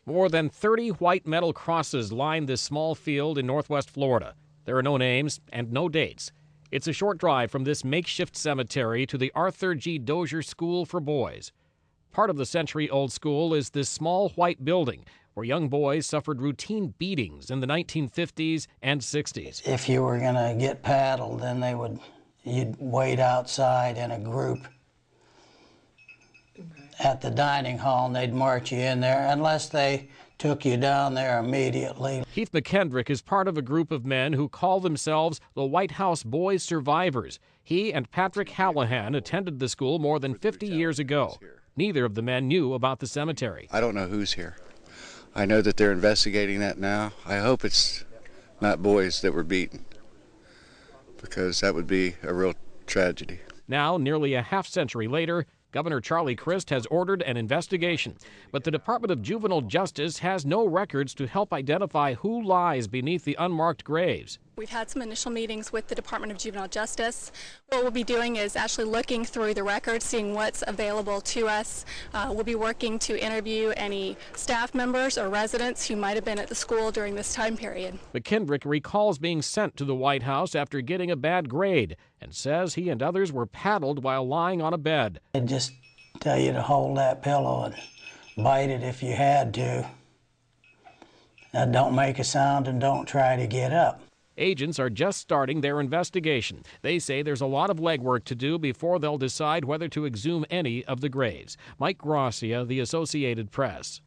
More than 30 white metal crosses line this small field in northwest Florida. There are no names and no dates. It's a short drive from this makeshift cemetery to the Arthur G. Dozier School for Boys. Part of the century-old school is this small white building where young boys suffered routine beatings in the 1950s and 60s. If you were going to get paddled, then you'd wait outside in a group at the dining hall, and they'd march you in there unless they took you down there immediately. Keith McKendrick is part of a group of men who call themselves the White House Boys Survivors. He and Patrick Hallahan attended the school more than 50 years ago. Neither of the men knew about the cemetery. I don't know who's here. I know that they're investigating that now. I hope it's not boys that were beaten, because that would be a real tragedy. Now, nearly a half-century later, Governor Charlie Crist has ordered an investigation, but the Department of Juvenile Justice has no records to help identify who lies beneath the unmarked graves. We've had some initial meetings with the Department of Juvenile Justice. What we'll be doing is actually looking through the records, seeing what's available to us. We'll be working to interview any staff members or residents who might have been at the school during this time period. McKendrick recalls being sent to the White House after getting a bad grade and says he and others were paddled while lying on a bed. They'd just tell you to hold that pillow and bite it if you had to. Don't make a sound and don't try to get up. Agents are just starting their investigation. They say there's a lot of legwork to do before they'll decide whether to exhume any of the graves. Mike Gracia, The Associated Press.